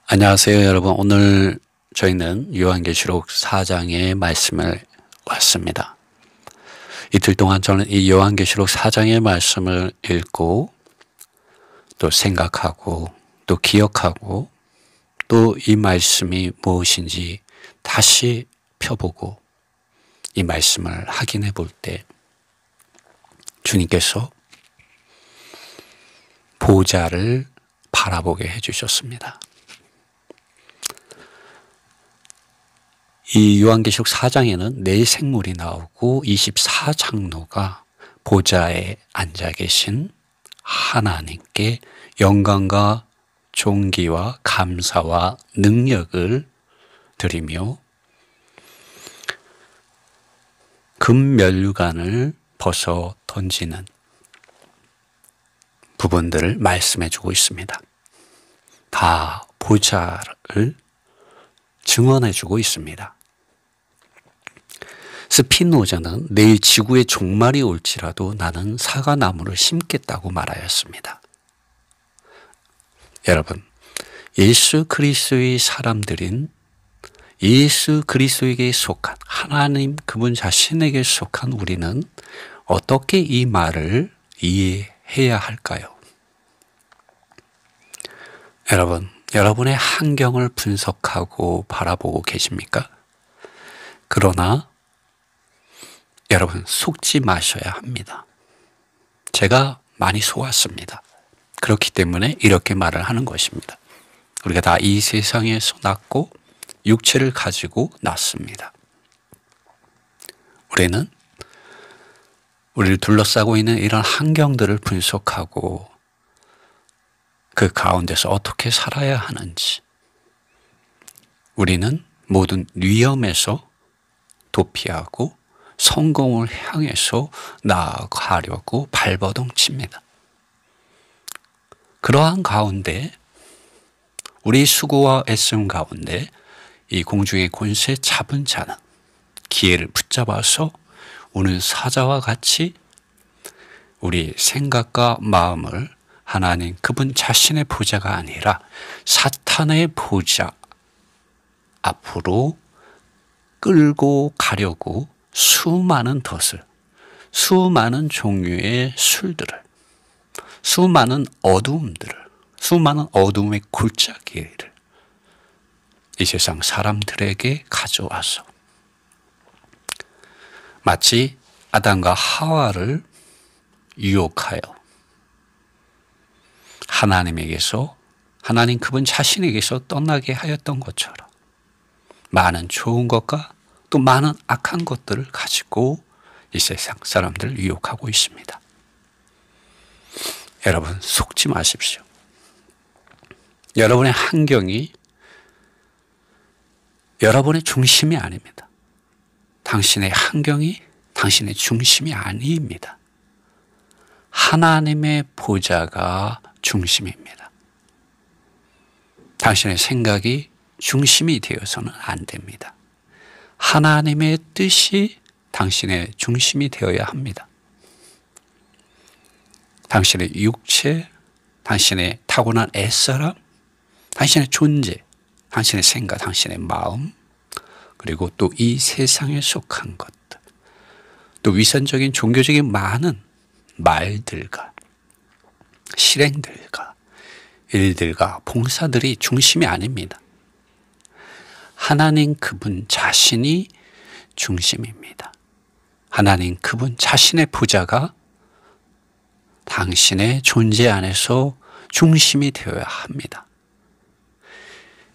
안녕하세요, 여러분. 오늘 저희는 요한계시록 4장의 말씀을 왔습니다. 이틀 동안 저는 이 요한계시록 4장의 말씀을 읽고 또 생각하고 또 기억하고 또 이 말씀이 무엇인지 다시 펴보고 이 말씀을 확인해 볼 때 주님께서 보좌를 바라보게 해주셨습니다. 이 요한계시록 4장에는 네 생물이 나오고 24장로가 보좌에 앉아 계신 하나님께 영광과 존귀와 감사와 능력을 드리며 금면류관을 벗어 던지는 부분들을 말씀해 주고 있습니다. 다 보좌를 증언해 주고 있습니다. 스피노자는 내일 지구의 종말이 올지라도 나는 사과나무를 심겠다고 말하였습니다. 여러분, 예수 그리스도의 사람들인 예수 그리스도에게 속한 하나님 그분 자신에게 속한 우리는 어떻게 이 말을 이해해야 할까요? 여러분, 여러분의 환경을 분석하고 바라보고 계십니까? 그러나 여러분 속지 마셔야 합니다. 제가 많이 속았습니다. 그렇기 때문에 이렇게 말을 하는 것입니다. 우리가 다 이 세상에서 났고 육체를 가지고 났습니다. 우리는 우리를 둘러싸고 있는 이런 환경들을 분석하고 그 가운데서 어떻게 살아야 하는지, 우리는 모든 위험에서 도피하고 성공을 향해서 나아가려고 발버둥 칩니다. 그러한 가운데 우리 수고와 애씀 가운데 이 공중의 권세 잡은 자는 기회를 붙잡아서 오는 사자와 같이 우리 생각과 마음을 하나님 그분 자신의 보좌가 아니라 사탄의 보좌 앞으로 끌고 가려고 수많은 덫을, 수많은 종류의 술들을, 수많은 어두움들을, 수많은 어두움의 골짜기를 이 세상 사람들에게 가져와서 마치 아담과 하와를 유혹하여 하나님에게서, 하나님 그분 자신에게서 떠나게 하였던 것처럼 많은 좋은 것과 또 많은 악한 것들을 가지고 이 세상 사람들을 유혹하고 있습니다. 여러분 속지 마십시오. 여러분의 환경이 여러분의 중심이 아닙니다. 당신의 환경이 당신의 중심이 아닙니다. 하나님의 보좌가 중심입니다. 당신의 생각이 중심이 되어서는 안 됩니다. 하나님의 뜻이 당신의 중심이 되어야 합니다. 당신의 육체, 당신의 타고난 애사람, 당신의 존재, 당신의 생각, 당신의 마음, 그리고 또 이 세상에 속한 것들, 또 위선적인 종교적인 많은 말들과 실행들과 일들과 봉사들이 중심이 아닙니다. 하나님 그분 자신이 중심입니다. 하나님 그분 자신의 보좌가 당신의 존재 안에서 중심이 되어야 합니다.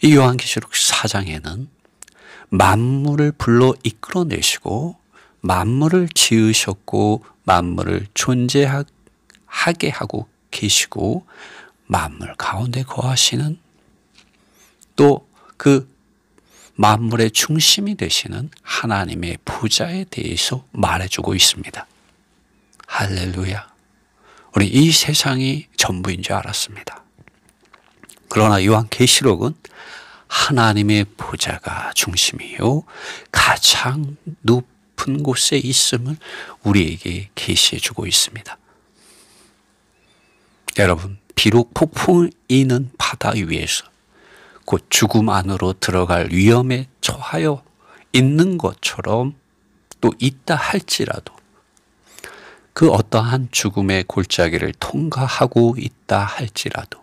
이 요한계시록 4장에는 만물을 불러 이끌어내시고 만물을 지으셨고 만물을 존재하게 하고 계시고 만물 가운데 거하시는 또 그 만물의 중심이 되시는 하나님의 보좌에 대해서 말해주고 있습니다. 할렐루야. 우리 이 세상이 전부인 줄 알았습니다. 그러나 요한계시록은 하나님의 보좌가 중심이요 가장 높은 곳에 있음을 우리에게 계시해 주고 있습니다. 여러분, 비록 폭풍이 있는 바다 위에서 곧 죽음 안으로 들어갈 위험에 처하여 있는 것처럼 또 있다 할지라도 그 어떠한 죽음의 골짜기를 통과하고 있다 할지라도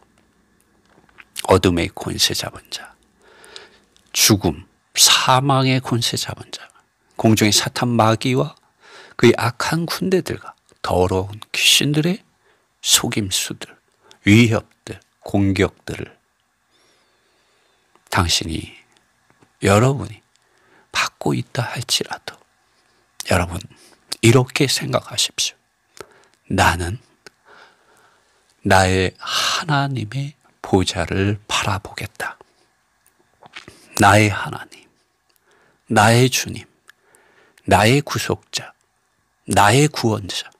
어둠의 권세 잡은 자, 죽음, 사망의 권세 잡은 자, 공중의 사탄 마귀와 그의 악한 군대들과 더러운 귀신들의 속임수들, 위협들, 공격들을 당신이, 여러분이 받고 있다 할지라도 여러분 이렇게 생각하십시오. 나는 나의 하나님의 보좌를 바라보겠다. 나의 하나님, 나의 주님, 나의 구속자, 나의 구원자,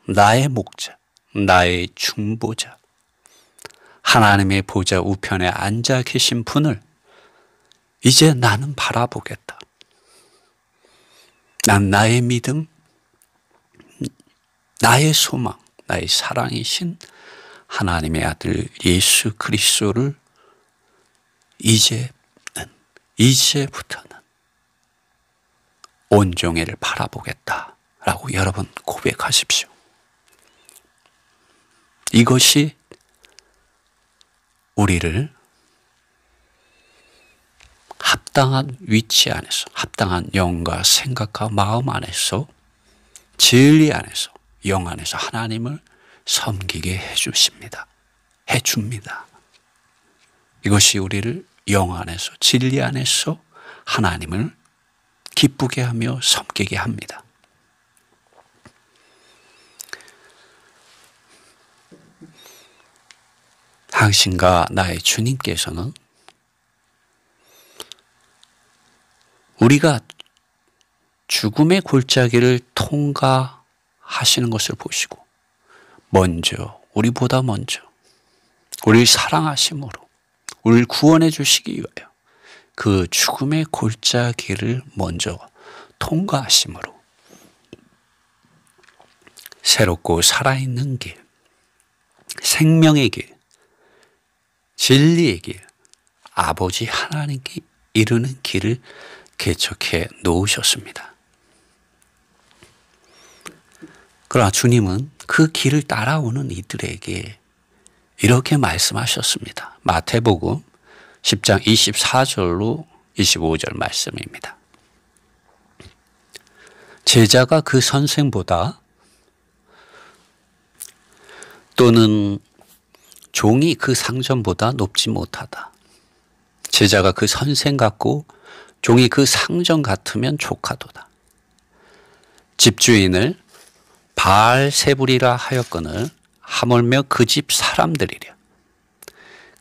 나의 목자, 나의 중보자, 하나님의 보좌 우편에 앉아 계신 분을 이제 나는 바라보겠다. 난 나의 믿음, 나의 소망, 나의 사랑이신 하나님의 아들 예수 그리스도를 이제부터는 온종일 바라보겠다라고 여러분 고백하십시오. 이것이 우리를 합당한 위치 안에서, 합당한 영과 생각과 마음 안에서, 진리 안에서, 영 안에서 하나님을 섬기게 해줍니다. 이것이 우리를 영 안에서, 진리 안에서 하나님을 기쁘게 하며 섬기게 합니다. 당신과 나의 주님께서는 우리가 죽음의 골짜기를 통과하시는 것을 보시고 우리보다 먼저 우리를 사랑하심으로 우리를 구원해 주시기 위하여 그 죽음의 골짜기를 먼저 통과하심으로 새롭고 살아있는 길, 생명의 길, 진리의 길, 아버지 하나님께 이르는 길을 개척해 놓으셨습니다. 그러나 주님은 그 길을 따라오는 이들에게 이렇게 말씀하셨습니다. 마태복음 10장 24절로 25절 말씀입니다. 제자가 그 선생보다 또는 종이 그 상전보다 높지 못하다. 제자가 그 선생 같고 종이 그 상전 같으면 족하도다. 집주인을 바알세불이라 하였거늘 하물며 그 집 사람들이랴.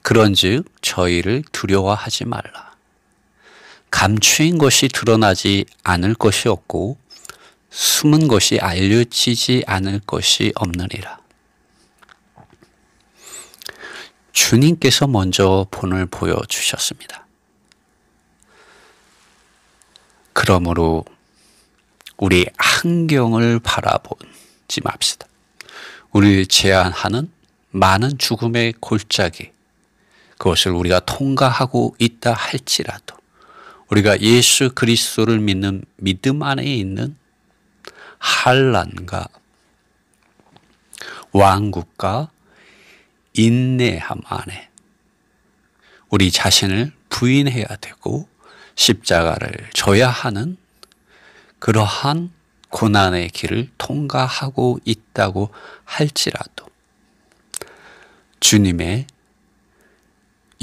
그런즉 저희를 두려워하지 말라. 감추인 것이 드러나지 않을 것이 없고 숨은 것이 알려지지 않을 것이 없느니라. 주님께서 먼저 본을 보여주셨습니다. 그러므로 우리 환경을 바라보지 맙시다. 우리를 제한하는 많은 죽음의 골짜기, 그것을 우리가 통과하고 있다 할지라도 우리가 예수 그리스도를 믿는 믿음 안에 있는 환난과 왕국과 인내함 안에 우리 자신을 부인해야 되고 십자가를 져야 하는 그러한 고난의 길을 통과하고 있다고 할지라도 주님의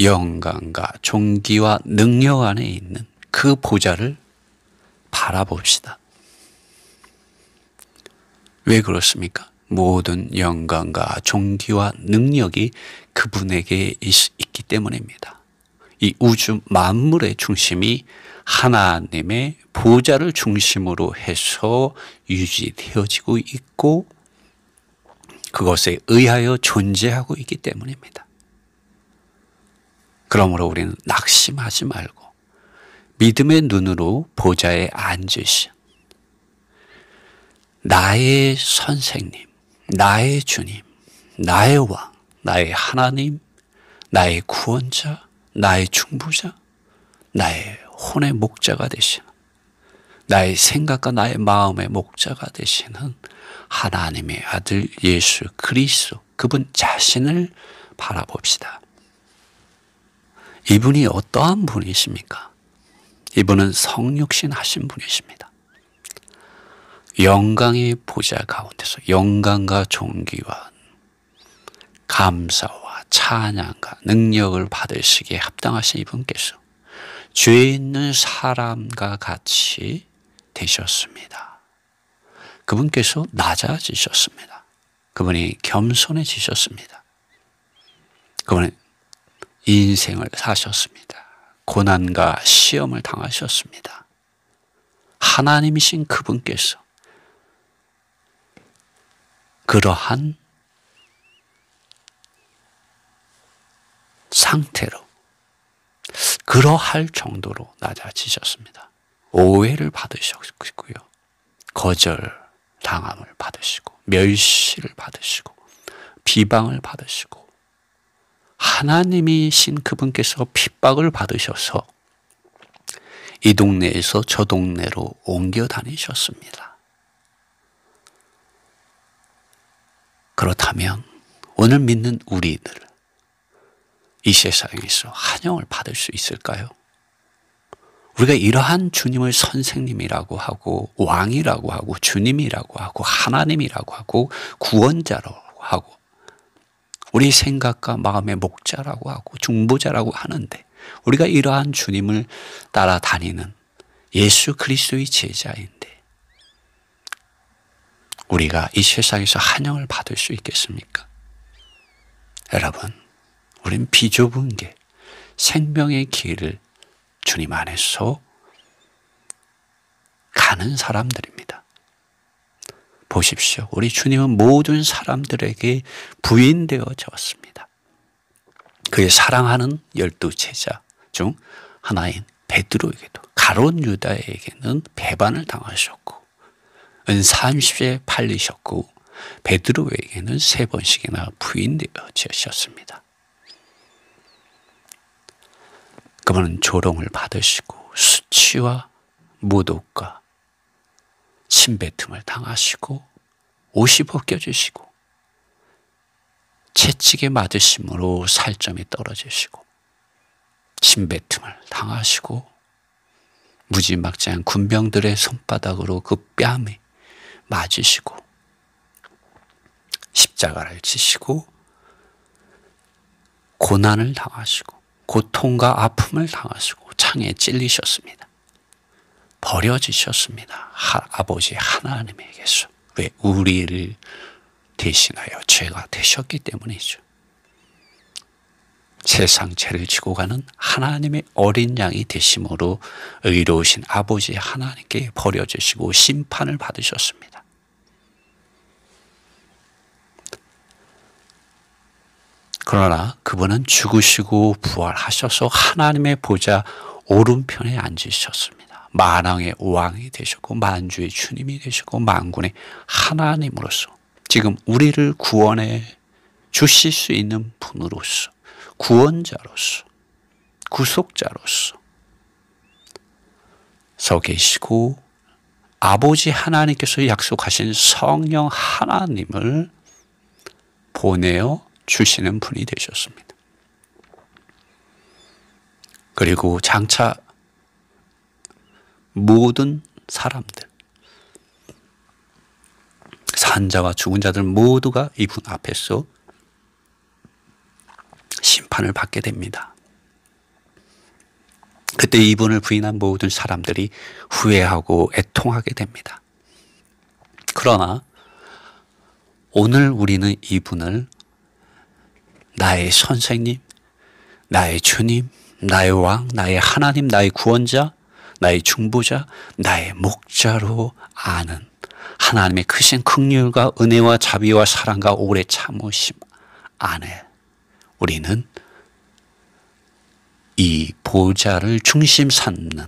영광과 존귀와 능력 안에 있는 그 보좌를 바라봅시다. 왜 그렇습니까? 모든 영광과 존귀와 능력이 그분에게 있기 때문입니다. 이 우주 만물의 중심이 하나님의 보좌를 중심으로 해서 유지되어지고 있고 그것에 의하여 존재하고 있기 때문입니다. 그러므로 우리는 낙심하지 말고 믿음의 눈으로 보좌에 앉으신 나의 선생님, 나의 주님, 나의 왕, 나의 하나님, 나의 구원자, 나의 중보자, 나의 혼의 목자가 되시는, 나의 생각과 나의 마음의 목자가 되시는 하나님의 아들 예수 그리스도, 그분 자신을 바라봅시다. 이분이 어떠한 분이십니까? 이분은 성육신 하신 분이십니다. 영광의 보좌 가운데서 영광과 존귀와 감사와 찬양과 능력을 받으시기에 합당하신 이분께서 죄 있는 사람과 같이 되셨습니다. 그분께서 낮아지셨습니다. 그분이 겸손해지셨습니다. 그분은 인생을 사셨습니다. 고난과 시험을 당하셨습니다. 하나님이신 그분께서 그러한 상태로, 그러할 정도로 낮아지셨습니다. 오해를 받으셨고요, 거절당함을 받으시고, 멸시를 받으시고, 비방을 받으시고, 하나님이신 그분께서 핍박을 받으셔서 이 동네에서 저 동네로 옮겨 다니셨습니다. 그렇다면 오늘 믿는 우리들, 이 세상에서 환영을 받을 수 있을까요? 우리가 이러한 주님을 선생님이라고 하고, 왕이라고 하고, 주님이라고 하고, 하나님이라고 하고, 구원자라고 하고, 우리 생각과 마음의 목자라고 하고, 중보자라고 하는데, 우리가 이러한 주님을 따라다니는 예수 그리스도의 제자인데, 우리가 이 세상에서 환영을 받을 수 있겠습니까? 여러분, 우린 비좁은 게 생명의 길을 주님 안에서 가는 사람들입니다. 보십시오. 우리 주님은 모든 사람들에게 부인되어졌습니다. 그의 사랑하는 12제자 중 하나인 베드로에게도, 가룟 유다에게는 배반을 당하셨고, 은 30에 팔리셨고, 베드로에게는 3번씩이나 부인되어지셨습니다. 그분은 조롱을 받으시고, 수치와 모독과 침뱉음을 당하시고, 옷이 벗겨지시고, 채찍에 맞으심으로 살점이 떨어지시고, 침뱉음을 당하시고, 무지막지한 군병들의 손바닥으로 그 뺨에 맞으시고, 십자가를 지시고, 고난을 당하시고, 고통과 아픔을 당하시고, 창에 찔리셨습니다. 버려지셨습니다. 아버지 하나님에게서. 왜? 우리를 대신하여 죄가 되셨기 때문이죠. 세상 죄를 지고 가는 하나님의 어린 양이 되심으로 의로우신 아버지 하나님께 버려지시고 심판을 받으셨습니다. 그러나 그분은 죽으시고 부활하셔서 하나님의 보좌 오른편에 앉으셨습니다. 만왕의 왕이 되셨고, 만주의 주님이 되셨고, 만군의 하나님으로서 지금 우리를 구원해 주실 수 있는 분으로서, 구원자로서, 구속자로서 서 계시고, 아버지 하나님께서 약속하신 성령 하나님을 보내어 주시는 분이 되셨습니다. 그리고 장차 모든 사람들, 산자와 죽은 자들 모두가 이분 앞에서 심판을 받게 됩니다. 그때 이분을 부인한 모든 사람들이 후회하고 애통하게 됩니다. 그러나 오늘 우리는 이분을 나의 선생님, 나의 주님, 나의 왕, 나의 하나님, 나의 구원자, 나의 중보자, 나의 목자로 아는 하나님의 크신 긍휼과 은혜와 자비와 사랑과 오래 참으심 안에 우리는 이 보좌를 중심 삼는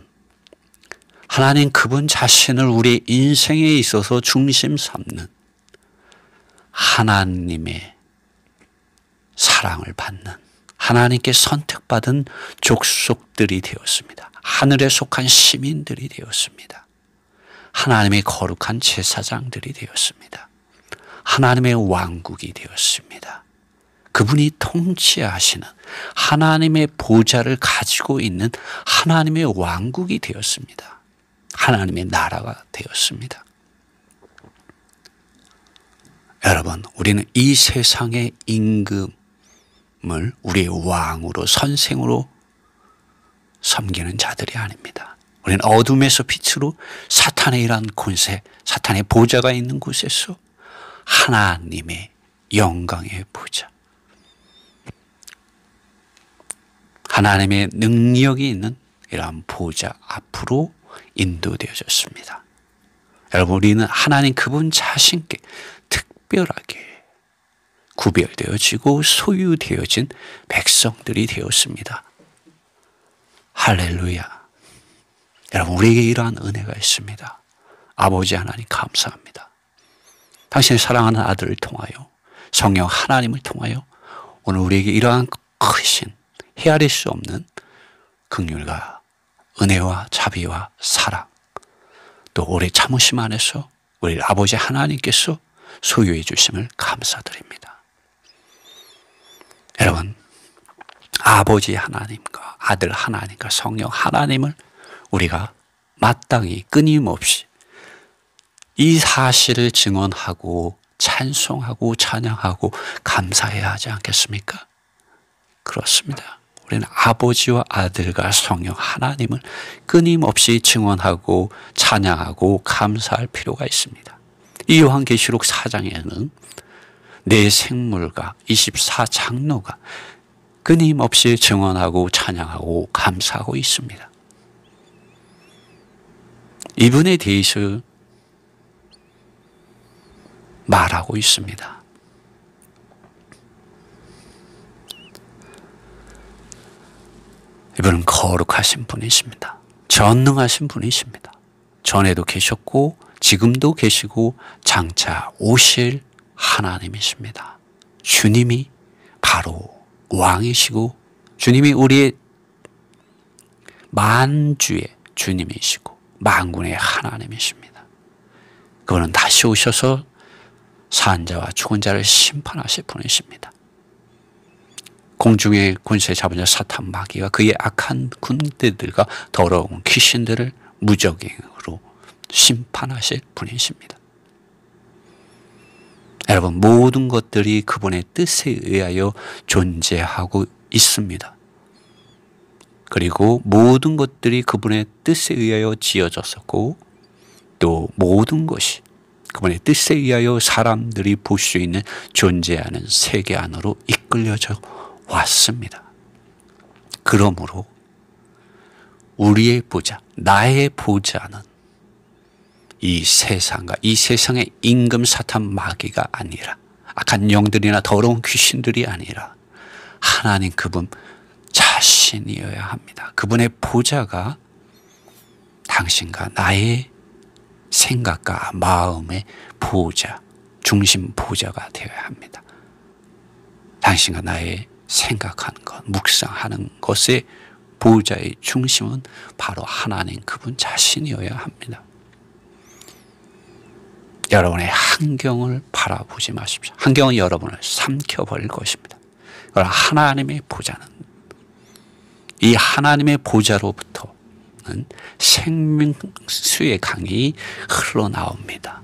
하나님 그분 자신을 우리 인생에 있어서 중심 삼는 하나님의 사랑을 받는 하나님께 선택받은 족속들이 되었습니다. 하늘에 속한 시민들이 되었습니다. 하나님의 거룩한 제사장들이 되었습니다. 하나님의 왕국이 되었습니다. 그분이 통치하시는 하나님의 보좌를 가지고 있는 하나님의 왕국이 되었습니다. 하나님의 나라가 되었습니다. 여러분, 우리는 이 세상의 임금을 우리의 왕으로, 선생으로 섬기는 자들이 아닙니다. 우리는 어둠에서 빛으로 사탄의 일한 권세, 사탄의 보좌가 있는 곳에서 하나님의 영광의 보좌, 하나님의 능력이 있는 이러한 보좌 앞으로 인도되어졌습니다. 여러분, 우리는 하나님 그분 자신께 특별하게 구별되어지고 소유되어진 백성들이 되었습니다. 할렐루야. 여러분, 우리에게 이러한 은혜가 있습니다. 아버지 하나님 감사합니다. 당신의 사랑하는 아들을 통하여, 성령 하나님을 통하여 오늘 우리에게 이러한 크신 헤아릴 수 없는 긍휼과 은혜와 자비와 사랑, 또 오래 참으심 안에서 우리 아버지 하나님께서 소유해 주심을 감사드립니다. 여러분, 아버지 하나님과 아들 하나님과 성령 하나님을 우리가 마땅히 끊임없이 이 사실을 증언하고 찬송하고 찬양하고 감사해야 하지 않겠습니까? 그렇습니다. 우리는 아버지와 아들과 성령 하나님을 끊임없이 증언하고 찬양하고 감사할 필요가 있습니다. 이 요한계시록 4장에는 내 생물과 24장로가 끊임없이 증언하고 찬양하고 감사하고 있습니다. 이분에 대해서 말하고 있습니다. 이분은 거룩하신 분이십니다. 전능하신 분이십니다. 전에도 계셨고 지금도 계시고 장차 오실 하나님이십니다. 주님이 바로 왕이시고 주님이 우리의 만주의 주님이시고 만군의 하나님이십니다. 그분은 다시 오셔서 산자와 죽은 자를 심판하실 분이십니다. 공중의 권세 잡은 자 사탄 마귀가 그의 악한 군대들과 더러운 귀신들을 무적행으로 심판하실 분이십니다. 여러분, 모든 것들이 그분의 뜻에 의하여 존재하고 있습니다. 그리고 모든 것들이 그분의 뜻에 의하여 지어졌었고 또 모든 것이 그분의 뜻에 의하여 사람들이 볼 수 있는 존재하는 세계 안으로 이끌려져 왔습니다. 그러므로 우리의 보좌, 나의 보좌는 이 세상과 이 세상의 임금 사탄 마귀가 아니라 악한 영들이나 더러운 귀신들이 아니라 하나님 그분 자신이어야 합니다. 그분의 보좌가 당신과 나의 생각과 마음의 보좌, 중심 보좌가 되어야 합니다. 당신과 나의 생각하는 것, 묵상하는 것의 보좌의 중심은 바로 하나님 그분 자신이어야 합니다. 여러분의 환경을 바라보지 마십시오. 환경은 여러분을 삼켜버릴 것입니다. 그러나 하나님의 보좌는, 이 하나님의 보좌로부터는 생명수의 강이 흘러나옵니다.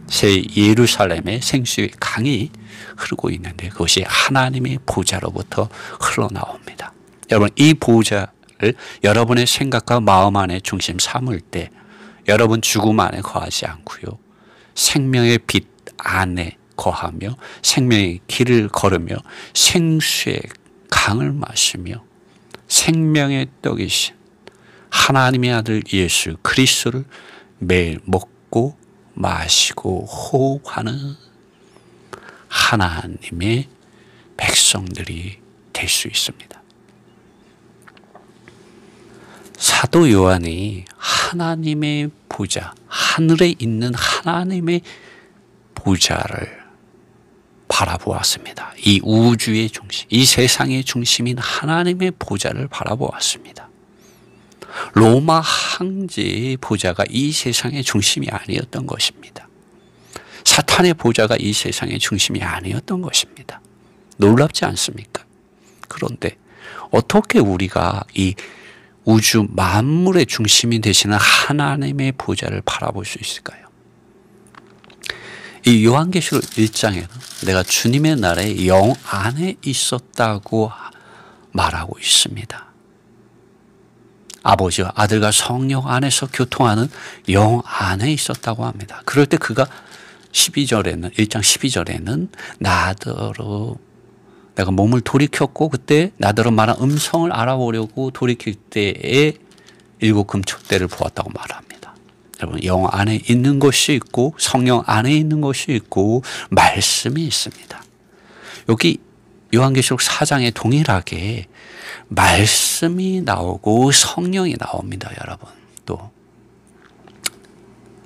새 예루살렘의 생수의 강이 흐르고 있는데 그것이 하나님의 보좌로부터 흘러나옵니다. 여러분, 이 보좌를 여러분의 생각과 마음 안에 중심 삼을 때 여러분 죽음 안에 거하지 않고요, 생명의 빛 안에 거하며 생명의 길을 걸으며 생수의 강을 마시며 생명의 떡이신 하나님의 아들 예수 그리스도를 매일 먹고 마시고 호흡하는 하나님의 백성들이 될 수 있습니다. 사도 요한이 하나님의 보좌, 하늘에 있는 하나님의 보좌를 바라보았습니다. 이 우주의 중심, 이 세상의 중심인 하나님의 보좌를 바라보았습니다. 로마 황제의 보좌가 이 세상의 중심이 아니었던 것입니다. 사탄의 보좌가 이 세상의 중심이 아니었던 것입니다. 놀랍지 않습니까? 그런데 어떻게 우리가 이 우주 만물의 중심이 되시는 하나님의 보좌를 바라볼 수 있을까요? 이 요한계시록 1장에는 내가 주님의 나라에 영 안에 있었다고 말하고 있습니다. 아버지와 아들과 성령 안에서 교통하는 영 안에 있었다고 합니다. 그럴 때 그가 12절에는 1장 12절에는 나더러 내가 몸을 돌이켰고 그때 나더러 말한 음성을 알아보려고 돌이킬 때에 7 금촛대를 보았다고 말합니다. 여러분 영 안에 있는 것이 있고 성령 안에 있는 것이 있고 말씀이 있습니다. 여기 요한계시록 4장에 동일하게 말씀이 나오고 성령이 나옵니다. 여러분 또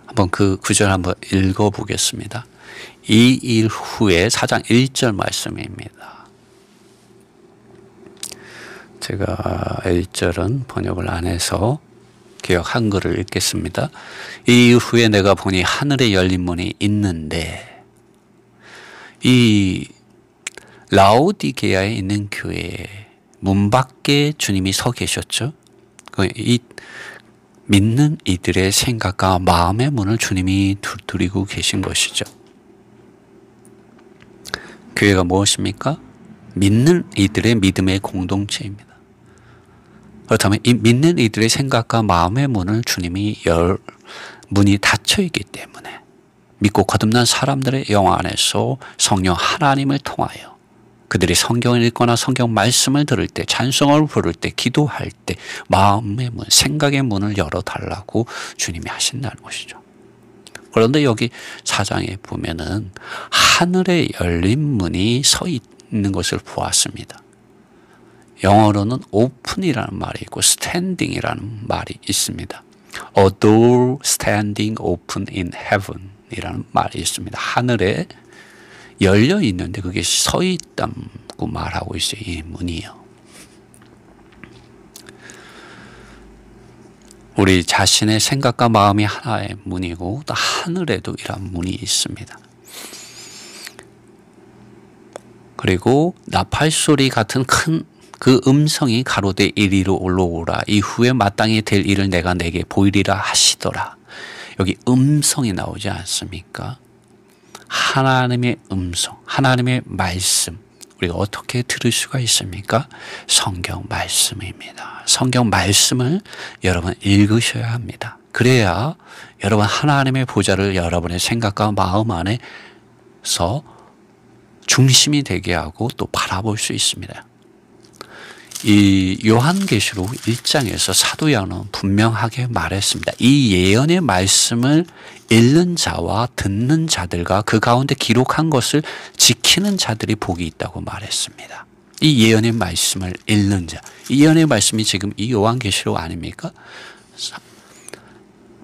한번 그 구절 한번 읽어보겠습니다. 이 일 후에 4장 1절 말씀입니다. 제가 1절은 번역을 안 해서 개역 한글을 읽겠습니다. 이 후에 내가 보니 하늘에 열린 문이 있는데 이 라오디게아에 있는 교회에 문 밖에 주님이 서 계셨죠. 이 믿는 이들의 생각과 마음의 문을 주님이 두드리고 계신 것이죠. 교회가 무엇입니까? 믿는 이들의 믿음의 공동체입니다. 그렇다면 이 믿는 이들의 생각과 마음의 문을 주님이 문이 닫혀 있기 때문에 믿고 거듭난 사람들의 영 안에서 성령 하나님을 통하여 그들이 성경을 읽거나 성경 말씀을 들을 때 찬송을 부를 때 기도할 때 마음의 문, 생각의 문을 열어달라고 주님이 하신다는 것이죠. 그런데 여기 4장에 보면은 하늘에 열린 문이 서 있는 것을 보았습니다. 영어로는 open이라는 말이 있고 standing이라는 말이 있습니다. A door standing open in heaven 이라는 말이 있습니다. 하늘에 열려 있는데 그게 서 있다고 말하고 있어요. 이 문이요. 우리 자신의 생각과 마음이 하나의 문이고 또 하늘에도 이런 문이 있습니다. 그리고 나팔소리 같은 큰 그 음성이 가로되 이리로 올라오라. 이후에 마땅히 될 일을 내가 내게 보이리라 하시더라. 여기 음성이 나오지 않습니까? 하나님의 음성, 하나님의 말씀. 우리가 어떻게 들을 수가 있습니까? 성경 말씀입니다. 성경 말씀을 여러분 읽으셔야 합니다. 그래야 여러분 하나님의 보좌를 여러분의 생각과 마음 안에서 중심이 되게 하고 또 바라볼 수 있습니다. 이 요한계시록 1장에서 사도 요한은 분명하게 말했습니다. 이 예언의 말씀을 읽는 자와 듣는 자들과 그 가운데 기록한 것을 지키는 자들이 복이 있다고 말했습니다. 이 예언의 말씀을 읽는 자, 이 예언의 말씀이 지금 이 요한계시록 아닙니까?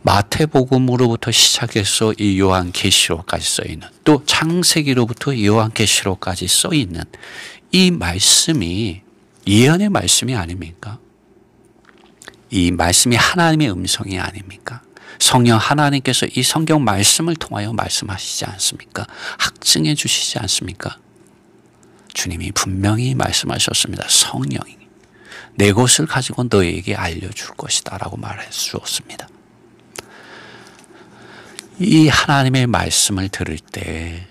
마태복음으로부터 시작해서 이 요한계시록까지 써있는 또 창세기로부터 요한계시록까지 써있는 이 말씀이 예언의 말씀이 아닙니까? 이 말씀이 하나님의 음성이 아닙니까? 성령 하나님께서 이 성경 말씀을 통하여 말씀하시지 않습니까? 학증해 주시지 않습니까? 주님이 분명히 말씀하셨습니다. 성령이 내 것을 가지고 너에게 알려줄 것이다 라고 말해 주었습니다. 이 하나님의 말씀을 들을 때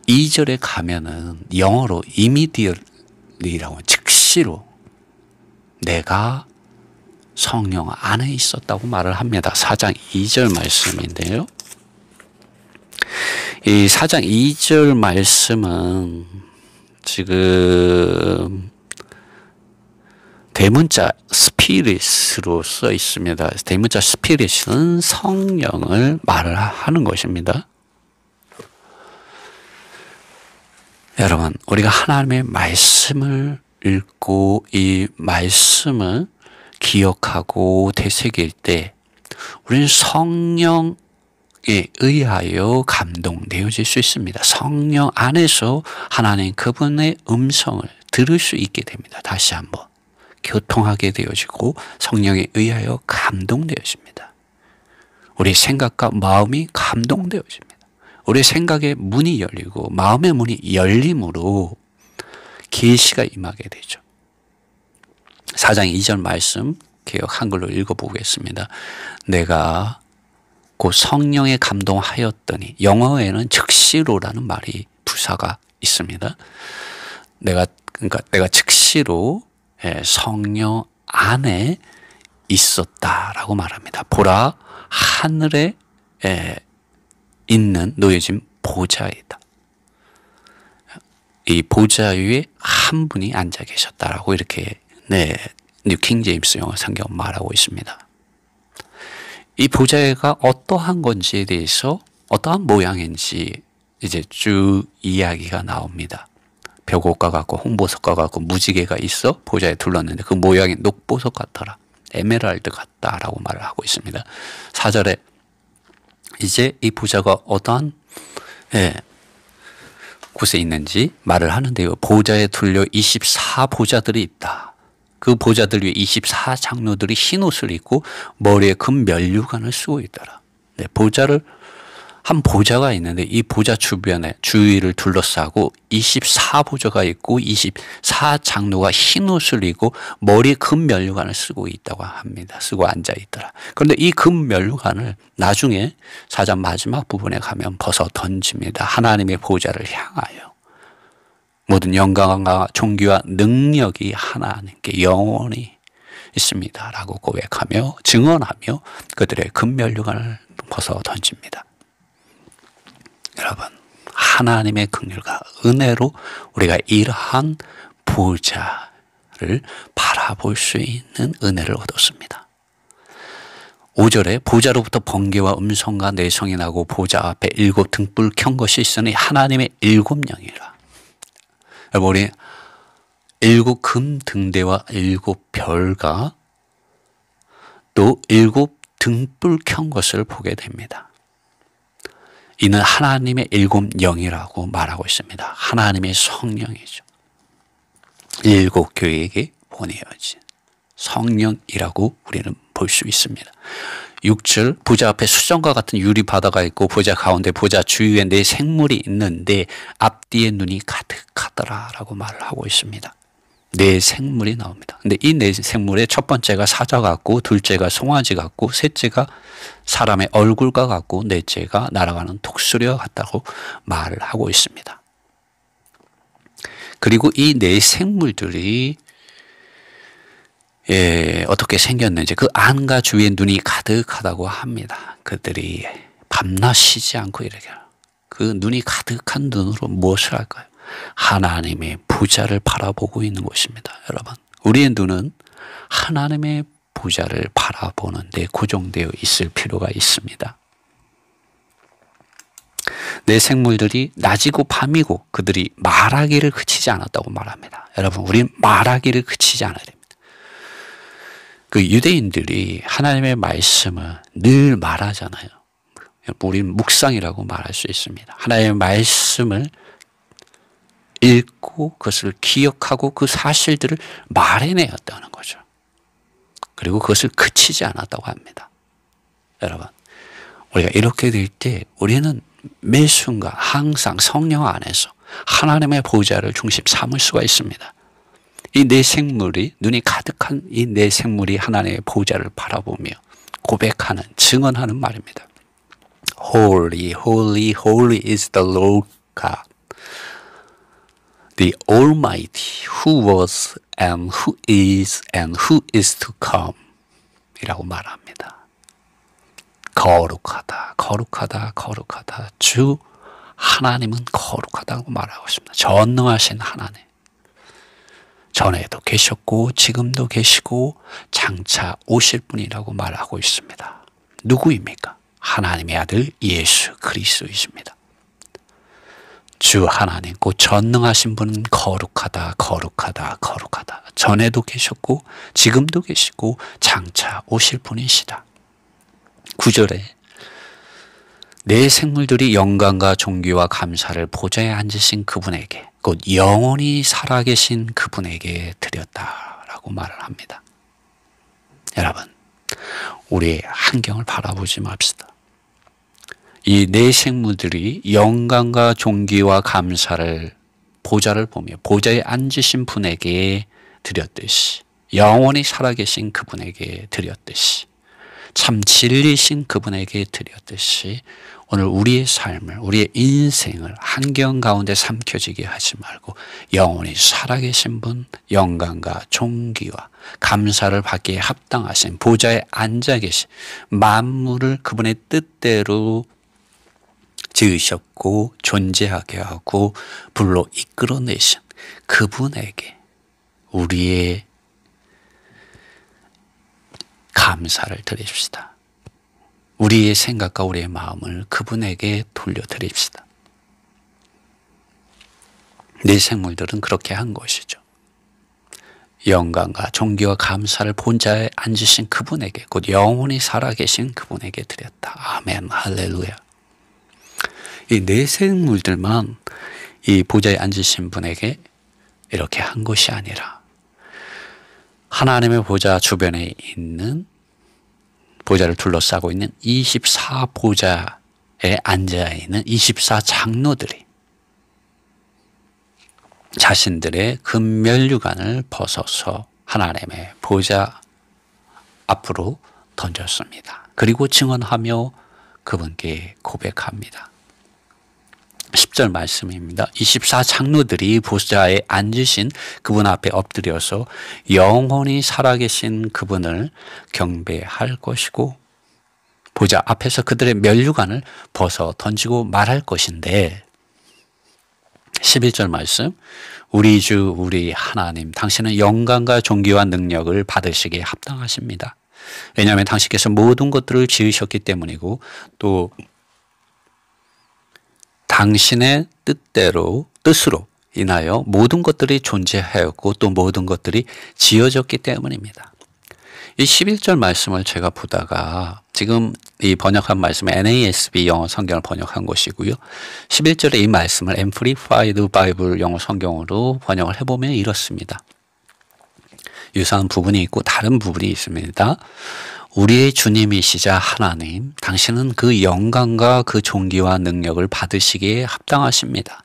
2절에 가면은 영어로 immediately라고 즉시로 내가 성령 안에 있었다고 말을 합니다. 4장 2절 말씀인데요. 이 4장 2절 말씀은 지금 대문자 스피릿으로 써 있습니다. 대문자 스피릿은 성령을 말을 하는 것입니다. 여러분, 우리가 하나님의 말씀을 읽고 이 말씀을 기억하고 되새길 때 우리는 성령이 의하여 감동되어질 수 있습니다. 성령 안에서 하나님 그분의 음성을 들을 수 있게 됩니다. 다시 한번 교통하게 되어지고 성령에 의하여 감동되어집니다. 우리 생각과 마음이 감동되어집니다. 우리 생각의 문이 열리고 마음의 문이 열림으로 계시가 임하게 되죠. 4장 2절 말씀 개역 한글로 읽어보겠습니다. 내가 곧 성령에 감동하였더니, 영어에는 즉시로라는 말이 부사가 있습니다. 내가 즉시로 성령 안에 있었다라고 말합니다. 보라, 하늘에 있는 놓여진 보좌이다. 이 보좌 위에 한 분이 앉아 계셨다라고 이렇게 뉴킹 제임스 영어 성경 말하고 있습니다. 이 보좌가 어떠한 건지에 대해서 어떠한 모양인지 이제 쭉 이야기가 나옵니다. 벽옥과 같고 홍보석과 같고 무지개가 있어 보좌에 둘렀는데 그 모양이 녹보석 같더라. 에메랄드 같다라고 말을 하고 있습니다. 4절에 이제 이 보좌가 어떠한 곳에 있는지 말을 하는데요. 보좌에 둘려 24보좌들이 있다. 그 보좌들 위에 24장로들이 흰 옷을 입고 머리에 금 면류관을 쓰고 있더라. 한 보좌가 있는데 이 보좌 주변에 주위를 둘러싸고 24보좌가 있고 24장로가 흰 옷을 입고 머리에 금 면류관을 쓰고 있다고 합니다. 쓰고 앉아 있더라. 그런데 이 금 면류관을 나중에 4장 마지막 부분에 가면 벗어 던집니다. 하나님의 보좌를 향하여. 모든 영광과 존귀와 능력이 하나님께 영원히 있습니다. 라고 고백하며 증언하며 그들의 금면류관을 벗어 던집니다. 여러분, 하나님의 긍휼과 은혜로 우리가 이러한 보좌를 바라볼 수 있는 은혜를 얻었습니다. 5절에 보좌로부터 번개와 음성과 내성이 나고 보좌 앞에 7 등불 켠 것이 있으니 하나님의 7 영이라. 우리 7 금 등대와 7 별과 또 7 등불 켠 것을 보게 됩니다. 이는 하나님의 7 영이라고 말하고 있습니다. 하나님의 성령이죠. 7 교회에게 보내어진 성령이라고 우리는 볼 수 있습니다. 6절 보좌 앞에 수정과 같은 유리 바다가 있고 보좌 가운데 보좌 주위에 4 생물이 있는데 앞뒤에 눈이 가득하더라 라고 말을 하고 있습니다. 4 생물이 나옵니다. 근데 이 4 생물의 첫 번째가 사자 같고 둘째가 송아지 같고 셋째가 사람의 얼굴과 같고 넷째가 날아가는 독수리와 같다고 말을 하고 있습니다. 그리고 이 4 생물들이 어떻게 생겼는지 그 안과 주위에 눈이 가득하다고 합니다. 그들이 밤낮 쉬지 않고 이렇게 그 눈이 가득한 눈으로 무엇을 할까요? 하나님의 보좌를 바라보고 있는 것입니다. 여러분, 우리의 눈은 하나님의 보좌를 바라보는 데 고정되어 있을 필요가 있습니다. 내 생물들이 낮이고 밤이고 그들이 말하기를 그치지 않았다고 말합니다. 여러분, 우리는 말하기를 그치지 않아야 됩니다. 그 유대인들이 하나님의 말씀을 늘 말하잖아요. 우리는 묵상이라고 말할 수 있습니다. 하나님의 말씀을 읽고 그것을 기억하고 그 사실들을 말해내었다는 거죠. 그리고 그것을 그치지 않았다고 합니다. 여러분, 우리가 이렇게 될 때 우리는 매 순간 항상 성령 안에서 하나님의 보좌를 중심 삼을 수가 있습니다. 이 4 생물이 눈이 가득한 이 4 생물이 하나님의 보좌를 바라보며 고백하는 증언하는 말입니다. Holy, holy, holy is the Lord God, the Almighty, who was and who is to come 이라고 말합니다. 거룩하다, 거룩하다, 거룩하다. 주 하나님은 거룩하다고 말하고 있습니다. 전능하신 하나님. 전에도 계셨고 지금도 계시고 장차 오실 분이라고 말하고 있습니다. 누구입니까? 하나님의 아들 예수 그리스도이십니다. 주 하나님 곧 전능하신 분은 거룩하다, 거룩하다, 거룩하다. 전에도 계셨고 지금도 계시고 장차 오실 분이시다. 9절에 내 생물들이 영광과 존귀와 감사를 보좌에 앉으신 그분에게, 곧 영원히 살아계신 그분에게 드렸다라고 말을 합니다. 여러분, 우리의 환경을 바라보지 맙시다. 이 내 생물들이 영광과 존귀와 감사를 보좌를 보며 보좌에 앉으신 분에게 드렸듯이, 영원히 살아계신 그분에게 드렸듯이, 참 진리신 그분에게 드렸듯이, 오늘 우리의 삶을, 우리의 인생을 환경 가운데 삼켜지게 하지 말고 영원히 살아계신 분, 영광과 존귀와 감사를 받기에 합당하신 보좌에 앉아 계신, 만물을 그분의 뜻대로 지으셨고 존재하게 하고 불러 이끌어내신 그분에게 우리의 감사를 드립시다. 우리의 생각과 우리의 마음을 그분에게 돌려드립시다. 내 생물들은 그렇게 한 것이죠. 영광과 존귀와 감사를 본자에 앉으신 그분에게, 곧 영원히 살아계신 그분에게 드렸다. 아멘, 할렐루야. 이 내 생물들만 이 보좌에 앉으신 분에게 이렇게 한 것이 아니라 하나님의 보좌 주변에 있는, 보좌를 둘러싸고 있는 24보좌에 앉아있는 24장로들이 자신들의 금면류관을 벗어서 하나님의 보좌 앞으로 던졌습니다. 그리고 증언하며 그분께 고백합니다. 10절 말씀입니다. 24장로들이 보좌에 앉으신 그분 앞에 엎드려서 영원히 살아계신 그분을 경배할 것이고, 보좌 앞에서 그들의 면류관을 벗어 던지고 말할 것인데, 11절 말씀, 우리 주 우리 하나님, 당신은 영광과 존귀와 능력을 받으시기에 합당하십니다. 왜냐하면 당신께서 모든 것들을 지으셨기 때문이고, 또 당신의 뜻으로 인하여 모든 것들이 존재하였고 또 모든 것들이 지어졌기 때문입니다. 이 11절 말씀을 제가 보다가, 지금 이 번역한 말씀은 NASB 영어 성경을 번역한 것이고요. 11절에 이 말씀을 Amplified Bible 영어 성경으로 번역을 해보면 이렇습니다. 유사한 부분이 있고 다른 부분이 있습니다. 우리의 주님이시자 하나님, 당신은 그 영광과 그 존귀와 능력을 받으시기에 합당하십니다.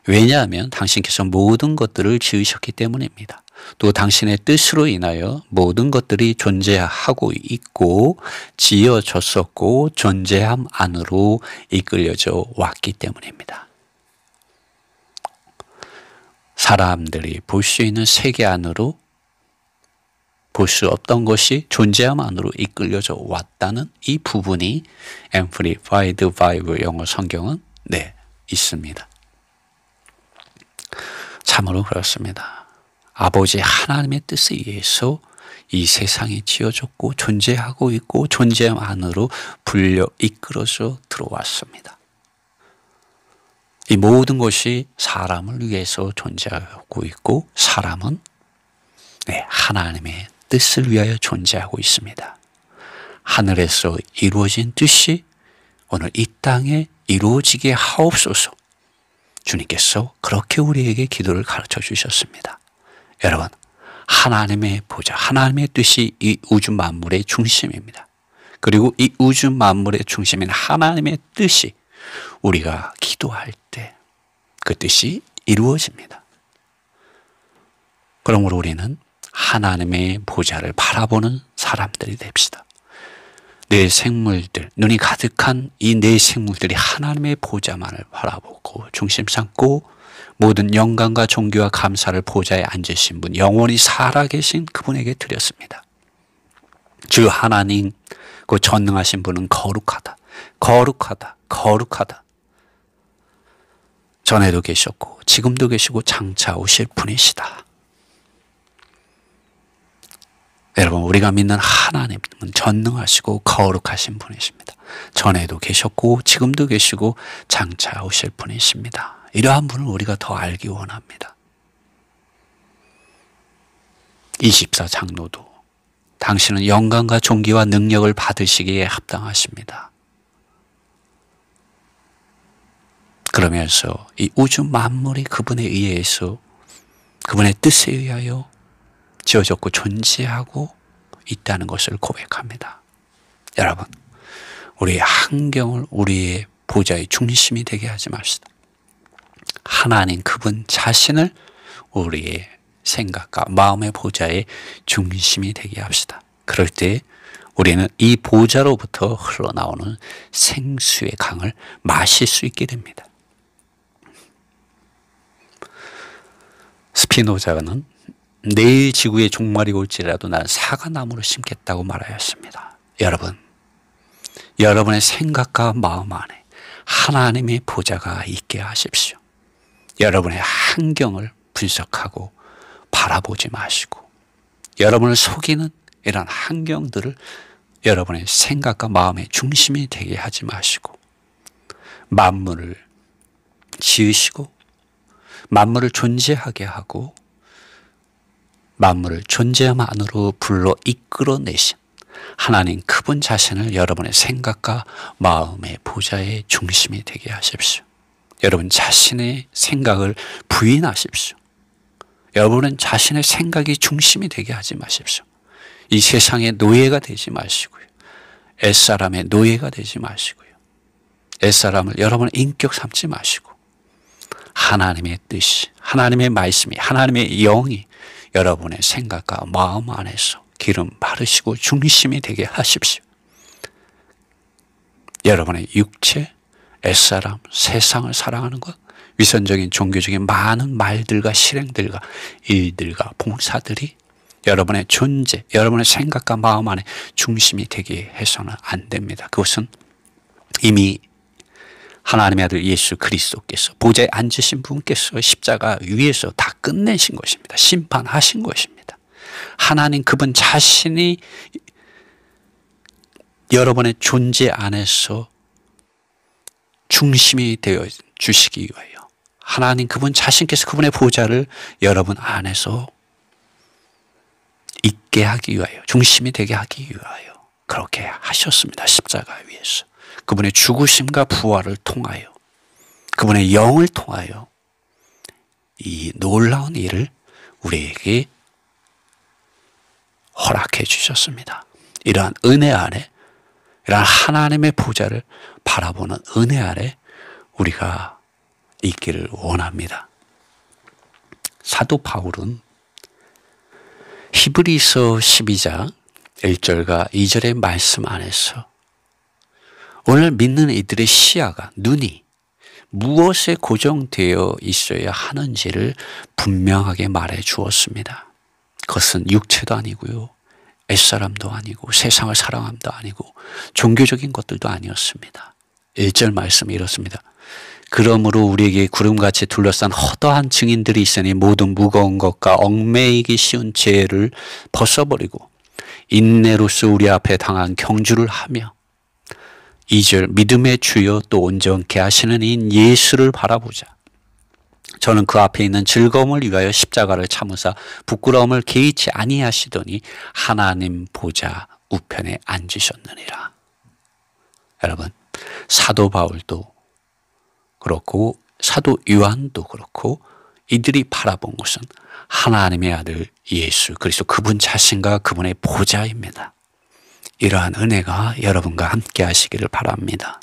왜냐하면 당신께서 모든 것들을 지으셨기 때문입니다. 또 당신의 뜻으로 인하여 모든 것들이 존재하고 있고 지어졌었고 존재함 안으로 이끌려져 왔기 때문입니다. 사람들이 볼 수 있는 세계 안으로 볼 수 없던 것이 존재함 안으로 이끌려져 왔다는 이 부분이 Amplified Bible 영어 성경은 있습니다. 참으로 그렇습니다. 아버지 하나님의 뜻에 의해서 이 세상이 지어졌고 존재하고 있고 존재함 안으로 불려 이끌어져 들어왔습니다. 이 모든 것이 사람을 위해서 존재하고 있고 사람은 하나님의 뜻을 위하여 존재하고 있습니다. 하늘에서 이루어진 뜻이 오늘 이 땅에 이루어지게 하옵소서. 주님께서 그렇게 우리에게 기도를 가르쳐 주셨습니다. 여러분, 하나님의 보좌, 하나님의 뜻이 이 우주 만물의 중심입니다. 그리고 이 우주 만물의 중심인 하나님의 뜻이 우리가 기도할 때 그 뜻이 이루어집니다. 그러므로 우리는 하나님의 보좌를 바라보는 사람들이 됩시다. 내 생물들, 눈이 가득한 이 내 생물들이 하나님의 보좌만을 바라보고 중심 삼고 모든 영광과 존귀와 감사를 보좌에 앉으신 분, 영원히 살아계신 그분에게 드렸습니다. 주 하나님, 그 전능하신 분은 거룩하다, 거룩하다, 거룩하다. 전에도 계셨고 지금도 계시고 장차 오실 분이시다. 여러분, 우리가 믿는 하나님은 전능하시고 거룩하신 분이십니다. 전에도 계셨고 지금도 계시고 장차 오실 분이십니다. 이러한 분을 우리가 더 알기 원합니다. 24장로도 당신은 영광과 존귀와 능력을 받으시기에 합당하십니다. 그러면서 이 우주 만물이 그분에 의해서, 그분의 뜻에 의하여 지어졌고 존재하고 있다는 것을 고백합니다. 여러분, 우리의 환경을 우리의 보좌의 중심이 되게 하지 맙시다. 하나님 그분 자신을 우리의 생각과 마음의 보좌의 중심이 되게 합시다. 그럴 때 우리는 이 보좌로부터 흘러나오는 생수의 강을 마실 수 있게 됩니다. 스피노자는 내일 지구에 종말이 올지라도 나는 사과나무를 심겠다고 말하였습니다. 여러분, 여러분의 생각과 마음 안에 하나님의 보좌가 있게 하십시오. 여러분의 환경을 분석하고 바라보지 마시고, 여러분을 속이는 이런 환경들을 여러분의 생각과 마음의 중심이 되게 하지 마시고, 만물을 지으시고 만물을 존재하게 하고 만물을 존재함 안으로 불러 이끌어내신 하나님 그분 자신을 여러분의 생각과 마음의 보좌의 중심이 되게 하십시오. 여러분 자신의 생각을 부인하십시오. 여러분은 자신의 생각이 중심이 되게 하지 마십시오. 이 세상의 노예가 되지 마시고요. 옛사람의 노예가 되지 마시고요. 옛사람을 여러분의 인격 삼지 마시고, 하나님의 뜻이, 하나님의 말씀이, 하나님의 영이 여러분의 생각과 마음 안에서 기름 바르시고 중심이 되게 하십시오. 여러분의 육체, 옛사람, 세상을 사랑하는 것, 위선적인 종교적인 많은 말들과 실행들과 일들과 봉사들이 여러분의 존재, 여러분의 생각과 마음 안에 중심이 되게 해서는 안 됩니다. 그것은 이미 하나님의 아들 예수 그리스도께서 보좌에 앉으신 분께서 십자가 위에서 다 끝내신 것입니다. 심판하신 것입니다. 하나님 그분 자신이 여러분의 존재 안에서 중심이 되어 주시기 위하여, 하나님 그분 자신께서 그분의 보좌를 여러분 안에서 있게 하기 위하여, 중심이 되게 하기 위하여 그렇게 하셨습니다. 십자가 위에서 그분의 죽으심과 부활을 통하여, 그분의 영을 통하여 이 놀라운 일을 우리에게 허락해 주셨습니다. 이러한 은혜 아래, 이러한 하나님의 보좌를 바라보는 은혜 아래 우리가 있기를 원합니다. 사도 바울은 히브리서 12장 1절과 2절의 말씀 안에서 오늘 믿는 이들의 시야가, 눈이 무엇에 고정되어 있어야 하는지를 분명하게 말해 주었습니다. 그것은 육체도 아니고요, 옛사람도 아니고, 세상을 사랑함도 아니고, 종교적인 것들도 아니었습니다. 1절 말씀이 이렇습니다. 그러므로 우리에게 구름같이 둘러싼 허다한 증인들이 있으니 모든 무거운 것과 얽매이기 쉬운 죄를 벗어버리고 인내로서 우리 앞에 당한 경주를 하며, 2절 믿음의 주여 또 온전케 하시는 이인 예수를 바라보자. 저는 그 앞에 있는 즐거움을 위하여 십자가를 참으사 부끄러움을 개의치 아니하시더니 하나님 보좌 우편에 앉으셨느니라. 여러분, 사도 바울도 그렇고 사도 요한도 그렇고 이들이 바라본 것은 하나님의 아들 예수 그리스도 그분 자신과 그분의 보좌입니다. 이러한 은혜가 여러분과 함께 하시기를 바랍니다.